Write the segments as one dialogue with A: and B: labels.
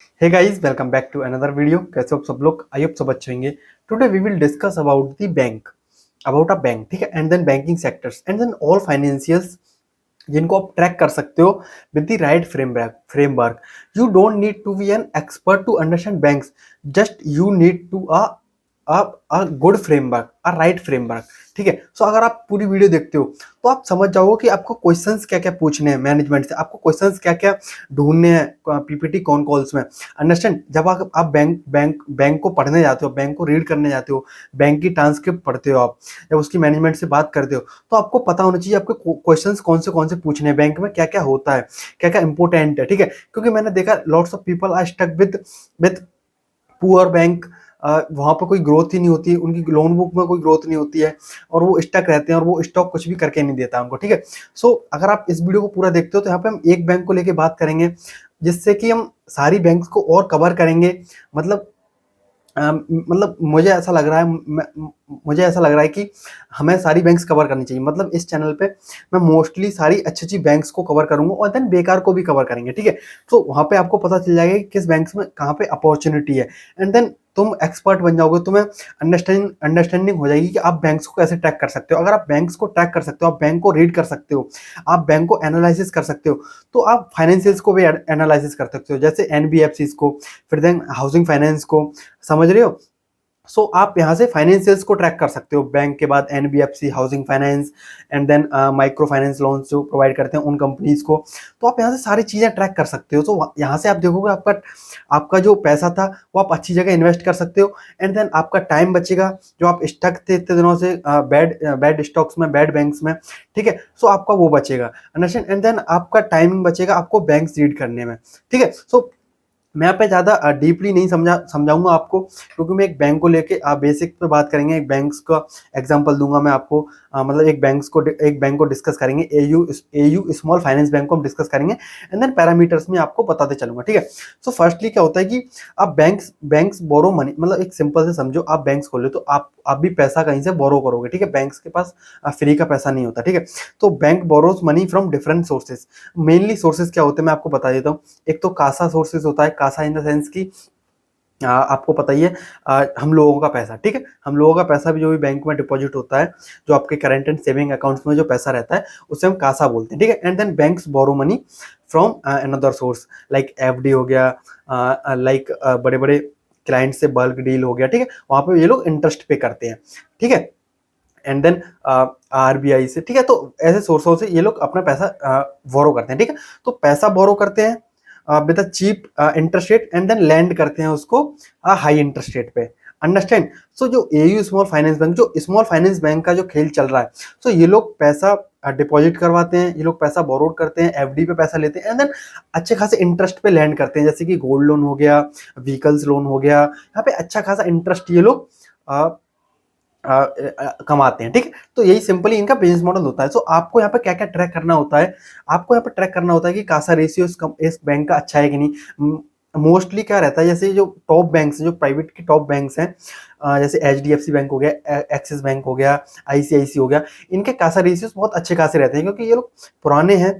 A: Hey guys, welcome back to another video. कैसे हो आप सब लोग? आई होप सब अच्छे होंगे. Today we will discuss about the bank, about a bank, ठीक है, and then banking sectors, and then all financials जिनको आप ट्रैक कर सकते हो with the right framework. You don't need to be an expert to understand banks. Just you need to a good framework, a right framework. ठीक है. सो अगर आप पूरी वीडियो देखते हो तो आप समझ जाओगे कि आपको क्वेश्चंस क्या क्या पूछने हैं मैनेजमेंट से, आपको क्वेश्चंस क्या क्या ढूंढने हैं पीपीटी कॉन कॉल्स में. अंडरस्टैंड. जब आप बैंक को पढ़ने जाते हो, बैंक को रीड करने जाते हो, बैंक की ट्रांसक्रिप्ट पढ़ते हो, आप जब उसकी मैनेजमेंट से बात करते हो तो आपको पता होना चाहिए आपके क्वेश्चंस कौन से पूछने हैं, बैंक में क्या क्या होता है, क्या क्या इंपॉर्टेंट है. ठीक है. क्योंकि मैंने देखा lots of people are stuck with poor bank. वहां पर कोई ग्रोथ ही नहीं होती, उनकी लोन बुक में कोई ग्रोथ नहीं होती है और वो स्टक रहते हैं और वो स्टॉक कुछ भी करके नहीं देता उनको. ठीक है. सो अगर आप इस वीडियो को पूरा देखते हो तो यहाँ पे हम एक बैंक को लेके बात करेंगे जिससे कि हम सारी बैंक्स को और कवर करेंगे. मतलब मतलब मुझे ऐसा लग रहा है कि हमें सारी बैंक्स कवर करनी चाहिए. मतलब इस चैनल पे मैं मोस्टली सारी अच्छी अच्छी बैंक्स को कवर करूंगा और देन बेकार को भी कवर करेंगे. ठीक है. तो वहां पे आपको पता चल जाएगा कि किस बैंक्स में कहाँ पे अपॉर्चुनिटी है एंड देन तुम एक्सपर्ट बन जाओगे. तुम्हें अंडरस्टैंडिंग हो जाएगी कि आप बैंक्स को कैसे ट्रैक कर सकते हो. अगर आप बैंक्स को ट्रैक कर सकते हो, आप बैंक को रीड कर सकते हो, आप बैंक को एनालिसिस कर सकते हो, तो आप फाइनेंशियल्स को भी एनालिसिस कर सकते हो, जैसे एनबीएफसी को, फिर देन हाउसिंग फाइनेंस को. समझ रहे हो. सो आप यहाँ से फाइनेंशियल्स को ट्रैक कर सकते हो. बैंक के बाद NBFC, housing finance and then micro finance loans जो प्रोवाइड करते हैं उन कंपनीज को. तो आप यहाँ से सारी चीजें ट्रैक कर सकते हो. तो यहाँ से आप देखोगे आपका आपका जो पैसा था वो आप अच्छी जगह इन्वेस्ट कर सकते हो एंड देन आपका टाइम बचेगा जो आप स्टक थे इतने दिनों से बैड स्टॉक्स में, बैड बैंक्स में. ठीक है. सो आपका वो बचेगा. अंडरस्टैंड. एंड देन आपका टाइमिंग बचेगा आपको बैंक्स रीड करने में. ठीक है. सो मैं यहाँ पे ज़्यादा डीपली नहीं समझाऊंगा आपको, क्योंकि मैं एक बैंक को लेके बेसिक पे बात करेंगे. एक बैंक्स का एग्जांपल दूंगा मैं आपको. मतलब एक बैंक को डिस्कस करेंगे. एयू स्मॉल फाइनेंस बैंक को हम डिस्कस करेंगे एंड देन पैरामीटर्स में आपको बताते चलूंगा. ठीक है. सो फर्स्टली क्या होता है कि आप बैंक्स बोरो मनी, मतलब एक सिंपल से समझो, आप बैंक्स खोले तो आप भी पैसा कहीं से बोरो करोगे. ठीक है. बैंक्स के पास फ्री का पैसा नहीं होता. ठीक है. तो bank borrows money from different sources. Mainly sources क्या होते हैं मैं आपको बता देता हूँ. एक तो कासा सोर्सेज होता है. कासा इन द सेंस की आपको पता ही है, हम लोगों का पैसा. ठीक है. हम लोगों का पैसा भी जो भी बैंक में डिपॉजिट होता है, जो आपके करंट एंड सेविंग अकाउंट्स में जो पैसा रहता है उसे हम कासा बोलते हैं. ठीक है. And then banks borrow money from another source like FD हो गया, लाइक बड़े बड़े क्लाइंट से बल्क डील हो गया. ठीक है. वहां पे ये लोग इंटरेस्ट पे करते हैं. ठीक है. एंड देन आरबीआई से. ठीक है. तो ऐसे सोर्सों से ये लोग अपना पैसा बोरो करते हैं. ठीक है. तो पैसा बोरो करते हैं with a cheap interest rate and then lend करते हैं उसको हाई इंटरेस्ट रेट पे. अंडरस्टैंड. सो जो एयू स्मॉल फाइनेंस बैंक, जो स्मॉल फाइनेंस बैंक का जो खेल चल रहा है, सो ये लोग पैसा डिपॉजिट करवाते हैं, ये लोग पैसा बोरोड करते हैं, एफडी पे पैसा लेते हैं एंड देन अच्छे खासे इंटरेस्ट पे लैंड करते हैं, जैसे कि गोल्ड लोन हो गया, व्हीकल्स लोन हो गया. यहाँ पे अच्छा खासा इंटरेस्ट ये लोग कमाते हैं. ठीक है. तो यही सिंपली इनका बिजनेस मॉडल होता है. सो आपको यहाँ पे क्या क्या ट्रैक करना होता है. आपको यहाँ पे ट्रैक करना होता है कि कासा रेशियो इस बैंक का अच्छा है कि नहीं. मोस्टली क्या रहता है, जैसे जो टॉप बैंक्स, जो प्राइवेट के टॉप बैंक्स हैं, जैसे एचडीएफसी बैंक हो गया, एक्सिस बैंक हो गया, आईसीआईसी हो गया, इनके कासा रेशियोस बहुत अच्छे खासे रहते हैं क्योंकि ये लोग पुराने हैं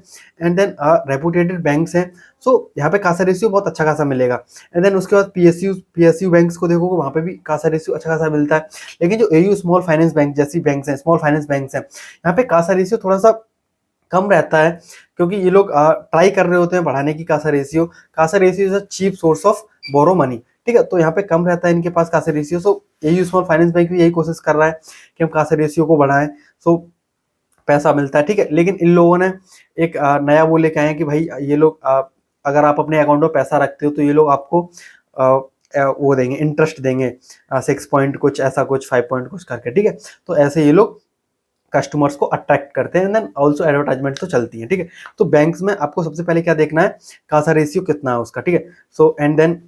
A: एंड देन रेपुटेटेड बैंक्स हैं. सो यहाँ पे कासा रेशियो बहुत अच्छा खासा मिलेगा. एंड देन उसके बाद पीएसयू बैंक्स को देखोगे, वहाँ पे भी कासा रेशियो अच्छा खासा मिलता है. लेकिन जो एयू स्मॉल फाइनेंस बैंक जैसी बैंक्स हैं, स्मॉल फाइनेंस बैंक्स हैं, यहाँ पे कासा रेशियो थोड़ा सा कम रहता है क्योंकि ये लोग ट्राई कर रहे होते हैं बढ़ाने की CASA ratio. CASA ratio is a cheap source of borrow money. ठीक है. तो यहाँ पे कम रहता है इनके पास CASA ratio. So AU small finance bank भी यही कोशिश कर रहा है कि हम कासा रेशियो को बढ़ाएं. सो पैसा मिलता है. ठीक है. लेकिन इन लोगों ने एक नया वो लेके आए हैं कि भाई ये लोग अगर आप अपने अकाउंट में पैसा रखते हो तो ये लोग आपको वो देंगे, इंटरेस्ट देंगे 6 पॉइंट कुछ ऐसा कुछ, 5 पॉइंट कुछ करके. ठीक है. तो ऐसे ये लोग कस्टमर्स को अट्रैक्ट करते हैं एंड देन ऑल्सो एडवर्टाइजमेंट तो चलती है. ठीक है. तो बैंक्स में आपको सबसे पहले क्या देखना है, कासा रेशियो कितना है उसका. ठीक है. सो एंड देन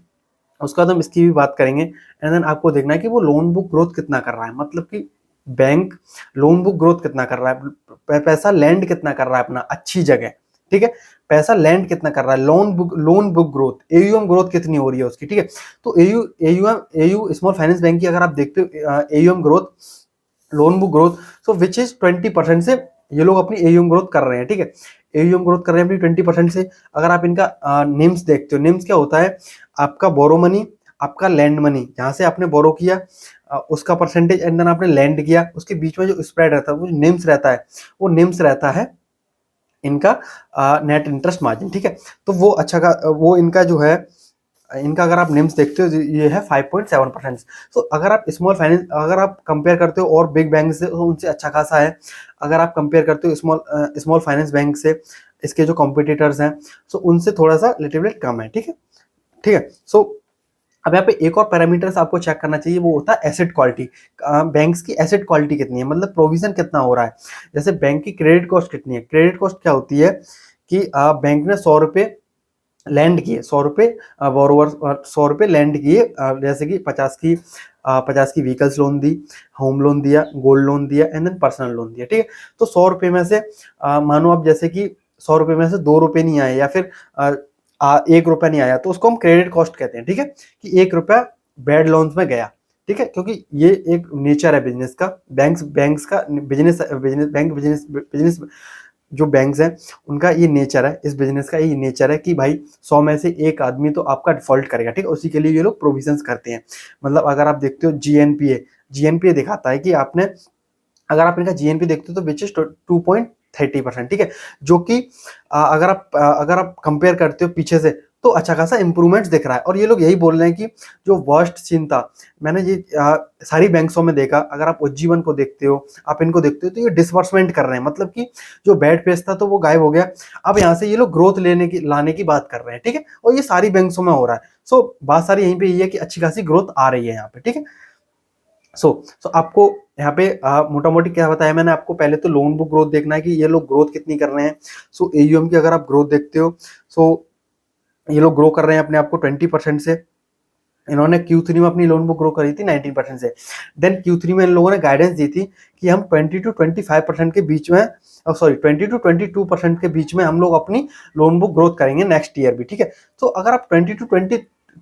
A: उसके बाद हम इसकी भी बात करेंगे एंड देन आपको देखना है कि वो लोन बुक ग्रोथ कितना कर रहा है. मतलब कि बैंक लोन बुक ग्रोथ कितना कर रहा है, पैसा लैंड कितना कर रहा है अपना अच्छी जगह. ठीक है. पैसा लैंड कितना कर रहा है, loan book growth, AUM growth कितनी हो रही है उसकी. ठीक है. तो एयू स्मॉल फाइनेंस बैंक की अगर आप देखते हो AUM growth, loan book growth, so which is 20% से ये लोग अपनी एयूएम ग्रोथ कर रहे हैं, ठीक है, एयूएम ग्रोथ कर रहे हैं अपनी 20% से। अगर आप इनका नेम्स देखते हो, नेम्स क्या होता है, आपका बोरो मनी, आपका लैंड मनी, जहाँ से आपने बोरो किया उसका परसेंटेज, एंड देन आपने लैंड किया, उसके बीच में जो स्प्रेड रहता है वो नेम्स रहता है, वो नेम्स रहता है इनका नेट इंटरेस्ट मार्जिन, ठीक है। तो वो अच्छा का वो इनका जो है, इनका अगर आप नेम्स देखते हो ये है 5.7%। तो अगर आप स्मॉल फाइनेंस, अगर आप कंपेयर करते हो और बिग बैंक से, तो उनसे अच्छा खासा है। अगर आप कंपेयर करते हो स्मॉल फाइनेंस बैंक से, इसके जो कॉम्पिटिटर्स हैं, सो उनसे थोड़ा सा लिटिल बिट कम है, ठीक है, ठीक है। सो अब यहाँ पे एक और पैरामीटर्स आपको चेक करना चाहिए, वो होता है एसेट क्वालिटी। बैंक्स की एसेट क्वालिटी कितनी है, मतलब प्रोविजन कितना हो रहा है। जैसे बैंक की क्रेडिट कॉस्ट कितनी है, क्रेडिट कॉस्ट क्या होती है कि बैंक ने 100 रुपये लैंड किए, 100 रुपये बोरोवर 100 रुपये लैंड किए, जैसे कि 50 की व्हीकल्स लोन दी, होम लोन दिया, गोल्ड लोन दिया, एंड देन पर्सनल लोन दिया, ठीक है। तो 100 रुपये में से मानो आप जैसे कि 100 रुपये में से 2 रुपये नहीं आए, या फिर 1 रुपया नहीं आया, तो उसको हम क्रेडिट कॉस्ट कहते हैं, ठीक है, कि 1 रुपया बैड लोन्स में गया, ठीक है, क्योंकि ये एक नेचर है बिजनेस का, बैंक्स का बिजनेस, बिजनेस जो बैंक्स हैं उनका ये नेचर है, इस बिजनेस का ये नेचर है कि भाई 100 में से एक आदमी तो आपका डिफॉल्ट करेगा, ठीक है, उसी के लिए ये लोग प्रोविजंस करते हैं। मतलब अगर आप देखते हो जीएनपीए दिखाता है कि आपने, अगर आप इनका जीएनपी देखते हो तो विच इज 2.30%, ठीक है, जो कि अगर आप कंपेयर करते हो पीछे से, तो अच्छा खासा इंप्रूवमेंट्स दिख रहा है। और ये लोग यही बोल रहे हैं कि जो वर्स्ट सीन था, मैंने ये सारी बैंक्सों में देखा, अगर आप उज्जीवन को देखते हो, आप इनको देखते हो, तो ये डिसबर्समेंट कर रहे हैं, मतलब कि जो बैड फेस था तो वो गायब हो गया, अब यहाँ से ये लोग ग्रोथ लाने की बात कर रहे हैं, ठीक है, और ये सारी बैंक्सों में हो रहा है। सो बात सारी यहीं पे ये है कि अच्छी खासी ग्रोथ आ रही है यहाँ पे, ठीक है। सो आपको यहाँ पे मोटा मोटी क्या बताया मैंने आपको, पहले तो लोन बुक ग्रोथ देखना है कि ये लोग ग्रोथ कितनी कर रहे हैं। सो एयूएम की अगर आप ग्रोथ देखते हो, सो ये लोग ग्रो कर रहे हैं अपने आप को 20% से। इन्होंने Q3 में अपनी लोन बुक ग्रो करी थी 19% से। देन Q3 में इन लोगों ने गाइडेंस दी थी कि हम 20 to 25% के बीच में, सॉरी 20 to 22% के बीच में हम लोग अपनी लोन बुक ग्रोथ करेंगे नेक्स्ट ईयर भी, ठीक है। तो अगर आप 20 to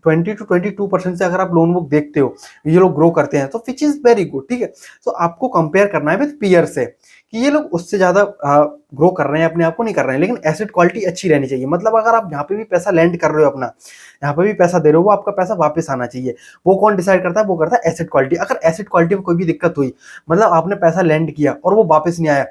A: 22% से अगर आप लोन बुक देखते हो, ये लोग ग्रो करते हैं, तो विच इज वेरी गुड, ठीक है। तो आपको कंपेयर करना है विद पीयर से कि ये लोग उससे ज्यादा ग्रो कर रहे हैं, अपने आप को नहीं कर रहे हैं, लेकिन एसेट क्वालिटी अच्छी रहनी चाहिए। मतलब अगर आप यहाँ पे भी पैसा लैंड कर रहे हो अपना, यहाँ पे भी पैसा दे रहे हो, वो आपका पैसा वापस आना चाहिए। वो कौन डिसाइड करता है, वो करता है एसेट क्वालिटी। अगर एसेट क्वालिटी में कोई भी दिक्कत हुई, मतलब आपने पैसा लैंड किया और वो वापस नहीं आया,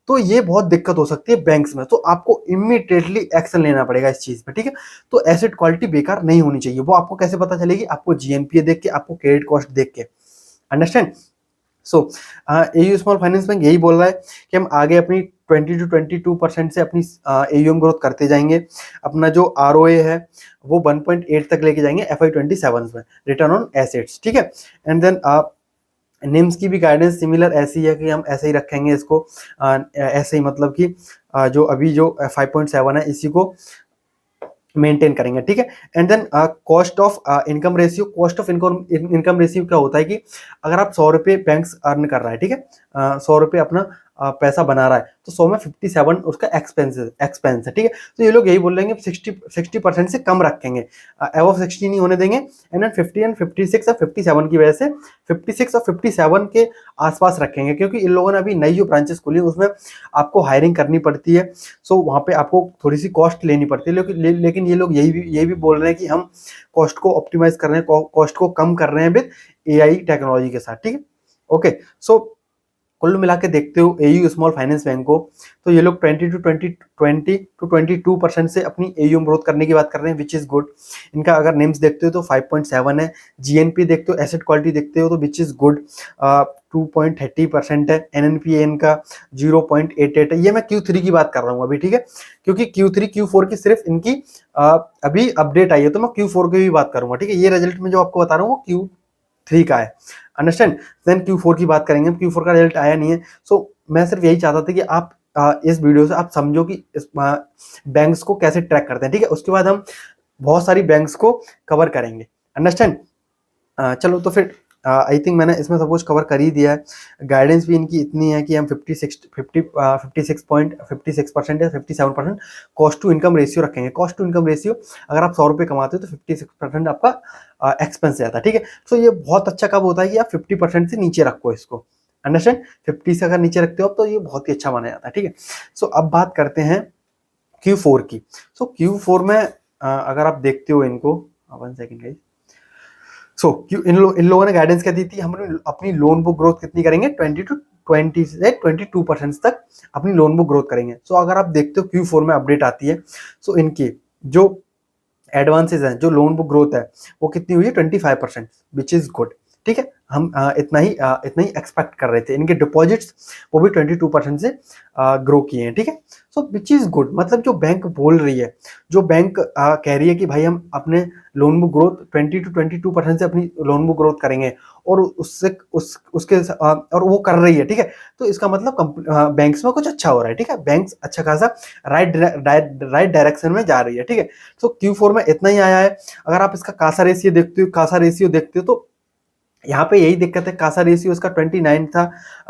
A: तो ये बहुत दिक्कत हो सकती है बैंक्स में। तो आपको इमीडिएटली एक्शन लेना पड़ेगा इस चीज पे, ठीक है। तो एसेट क्वालिटी बेकार नहीं होनी चाहिए। वो आपको कैसे पता चलेगी, आपको जीएनपीए देख के, आपको क्रेडिट कॉस्ट देख के, अंडरस्टैंड। सो एयू स्मॉल फाइनेंस बैंक यही बोल रहा है कि हम आगे अपनी 20 to 22% से अपनी एयूएम ग्रोथ करते जाएंगे। अपना जो आरओए है वो 1.8 तक लेके जाएंगे FY27 में, रिटर्न ऑन एसेट्स, ठीक है। एंड देन निम्स की भी गाइडेंस सिमिलर ऐसी है कि हम ऐसे ही रखेंगे इसको, ऐसे ही, मतलब कि जो अभी जो 5.7 है इसी को मेंटेन करेंगे, ठीक है। And then cost of income ratio, cost of income ratio क्या होता है कि अगर आप 100 रुपये बैंक्स अर्न कर रहा है, ठीक है, 100 रुपये अपना पैसा बना रहा है, तो 100 में 57 उसका एक्सपेंस है, ठीक है। तो ये लोग यही बोल रहे हैं 60% से कम रखेंगे, अबव 60 नहीं होने देंगे। एंड देन 50 एंड 56 और 57 की वजह से 56 और 57 के आसपास रखेंगे, क्योंकि इन लोगों ने अभी नई जो ब्रांचेस खोली उसमें आपको हायरिंग करनी पड़ती है। सो वहाँ पे आपको थोड़ी सी कॉस्ट लेनी पड़ती है, लेकिन ये लोग यही भी बोल रहे हैं कि हम कॉस्ट को ऑप्टिमाइज कर रहे हैं, कॉस्ट को कम कर रहे हैं विद एआई टेक्नोलॉजी के साथ, ठीक है। ओके, सो कुल मिला के देखते हो एयू स्मॉल फाइनेंस बैंक को, तो ये लोग 20 to 22% से अपनी एयूएम ग्रोथ करने की बात कर रहे हैं, विच इज गुड। इनका अगर नेम्स देखते हो तो 5.7 है, जीएनपी देखते हो, एसेट क्वालिटी देखते हो तो विच इज गुड 2.30% है, एनएनपीए इनका 0.88 है। ये मैं Q3 की बात कर रहा हूँ अभी, ठीक है, क्योंकि Q3 Q4 की सिर्फ इनकी अभी अपडेट आई है, तो मैं Q4 की भी बात करूंगा, ठीक है। ये रिजल्ट में जो आपको बता रहा हूँ वो Q3 का है, अंडरस्टैंड। देन Q4 की बात करेंगे, Q4 का रिजल्ट आया नहीं है। सो मैं सिर्फ यही चाहता था कि आप इस वीडियो से आप समझो कि इस बैंक्स को कैसे ट्रैक करते हैं, ठीक है। उसके बाद हम बहुत सारी बैंक्स को कवर करेंगे, अंडरस्टैंड। चलो तो फिर आई थिंक मैंने इसमें सब कुछ कवर कर ही दिया है। गाइडेंस भी इनकी इतनी है कि हम 56% या 57% कॉस्ट टू इनकम रेशियो रखेंगे। कॉस्ट टू इनकम रेशियो अगर आप 100 रुपये कमाते हो तो 56% आपका एक्सपेंस जाता है, ठीक है। तो ये बहुत अच्छा कब होता है कि आप 50% से नीचे रखो इसको, अंडरस्टैंड। 50 से अगर नीचे रखते हो तो ये बहुत ही अच्छा माना जाता है, ठीक है। सो अब बात करते हैं Q4 की। सो Q4 में अगर आप देखते हो इनको, 1 सेकंड गाइस। सो इन लोगों ने गाइडेंस क्या दी थी, हम अपनी लोन बुक ग्रोथ कितनी करेंगे, 20 से 22% तक अपनी लोन बुक ग्रोथ करेंगे। सो अगर आप देखते हो Q4 में अपडेट आती है, सो इनकी जो एडवांसेस हैं, जो लोन बुक ग्रोथ है वो कितनी हुई है, 25%, विच इज गुड, ठीक है। हम इतना ही एक्सपेक्ट कर रहे थे। इनके डिपॉजिट्स वो भी 22% से ग्रो किए हैं, ठीक है। सो विच इज गुड, मतलब जो बैंक बोल रही है, जो बैंक कह रही है कि भाई हम अपने लोन बुक ग्रोथ 20 to 22% से अपनी लोन बुक ग्रोथ करेंगे, और उससे उसके और वो कर रही है, ठीक है। तो इसका मतलब बैंक्स में कुछ अच्छा हो रहा है, ठीक है। बैंक्स अच्छा खासा राइट डायरेक्शन में जा रही है, ठीक है। तो Q4 में इतना ही आया है। अगर आप इसका कासा रेशियो देखते हो तो यहाँ पे यही दिक्कत है, कासा रेशियो इसका 29 था,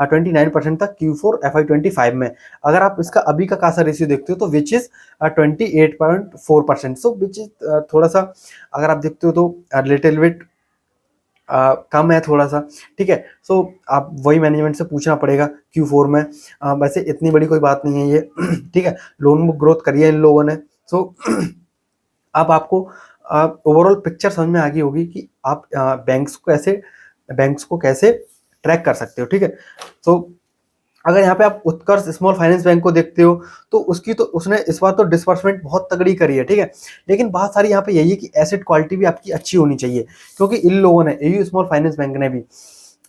A: 29% था Q4 FY25 में। अगर आप इसका अभी का कासा रेशियो देखते हो तो which is 28.4%, so which is थोड़ा सा, अगर आप देखते हो तो लिटिल बिट कम है थोड़ा सा, ठीक है। सो आप वही मैनेजमेंट से पूछना पड़ेगा Q4 में। वैसे इतनी बड़ी कोई बात नहीं है ये, ठीक है। लोन बुक ग्रोथ करी है इन लोगों ने। सो अब आपको ओवरऑल पिक्चर समझ में आ गई होगी कि आप बैंक्स को कैसे ट्रैक कर सकते हो, ठीक है। तो अगर यहाँ पे आप उत्कर्ष स्मॉल फाइनेंस बैंक को देखते हो तो उसने इस बार तो डिसबर्समेंट बहुत तगड़ी करी है, ठीक है। लेकिन बात सारी यहाँ पे यही है कि एसेट क्वालिटी भी आपकी अच्छी होनी चाहिए, क्योंकि इन लोगों ने, एयू स्मॉल फाइनेंस बैंक ने भी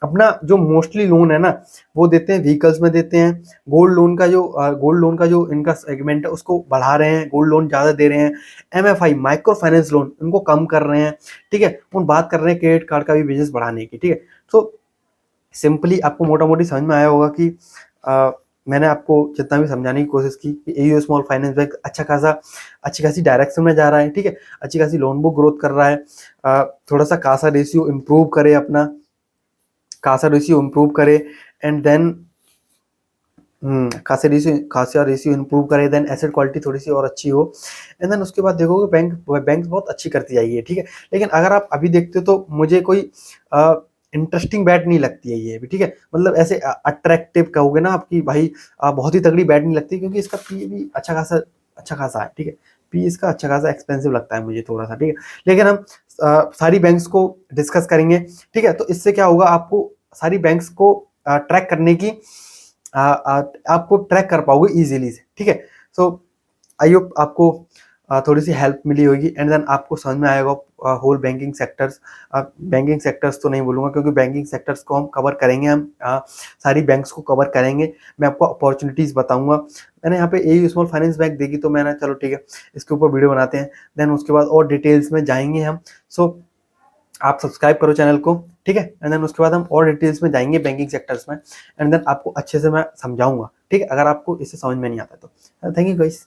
A: अपना जो मोस्टली लोन है ना वो देते हैं व्हीकल्स में देते हैं। गोल्ड लोन का जो इनका सेगमेंट है उसको बढ़ा रहे हैं, गोल्ड लोन ज़्यादा दे रहे हैं। MFI माइक्रो फाइनेंस लोन इनको कम कर रहे हैं, ठीक है। उन बात कर रहे हैं क्रेडिट कार्ड का भी बिजनेस बढ़ाने की, ठीक है। तो सिंपली आपको मोटा मोटी समझ में आया होगा कि मैंने आपको जितना भी समझाने की कोशिश की कि एयू स्मॉल फाइनेंस बैंक अच्छी खासी डायरेक्शन में जा रहा है, ठीक है। अच्छी खासी लोन बुक ग्रोथ कर रहा है। थोड़ा सा कासा रेशियो इम्प्रूव करे, अपना कासा रेशियो इम्प्रूव करे, and then CASA ratio improve करे, देन एसेट क्वालिटी थोड़ी सी और अच्छी हो, एंड देन उसके बाद देखोगे बैंक बहुत अच्छी करती जाएगी, ठीक है। लेकिन अगर आप अभी देखते हो तो मुझे कोई इंटरेस्टिंग बैट नहीं लगती है ये भी, ठीक है। मतलब ऐसे अट्रैक्टिव कहोगे ना आपकी भाई, बहुत ही तगड़ी बैट नहीं लगती, क्योंकि इसका पी भी अच्छा खासा है, ठीक है। पी इसका अच्छा खासा एक्सपेंसिव लगता है मुझे थोड़ा सा, ठीक है। लेकिन हम सारी बैंक्स को डिस्कस करेंगे, ठीक है। तो इससे क्या होगा, आपको सारी बैंक्स को ट्रैक करने की आपको ट्रैक कर पाओगे इजीली से, ठीक है। सो आई होप आपको थोड़ी सी हेल्प मिली होगी, एंड देन आपको समझ में आएगा होल बैंकिंग सेक्टर्स तो नहीं बोलूँगा, क्योंकि बैंकिंग सेक्टर्स को हम कवर करेंगे, हम सारी बैंक्स को कवर करेंगे। मैं आपको अपॉर्चुनिटीज़ बताऊंगा। मैंने यहाँ पे एयू स्मॉल फाइनेंस बैंक देखी तो मैंने चलो ठीक है इसके ऊपर वीडियो बनाते हैं, देन उसके बाद और डिटेल्स में जाएंगे हम। सो आप सब्सक्राइब करो चैनल को, ठीक है। एंड देन उसके बाद हम और डिटेल्स में जाएंगे बैंकिंग सेक्टर्स में, एंड देन आपको अच्छे से मैं समझाऊंगा, ठीक है, अगर आपको इससे समझ में नहीं आता तो। Thank you guys.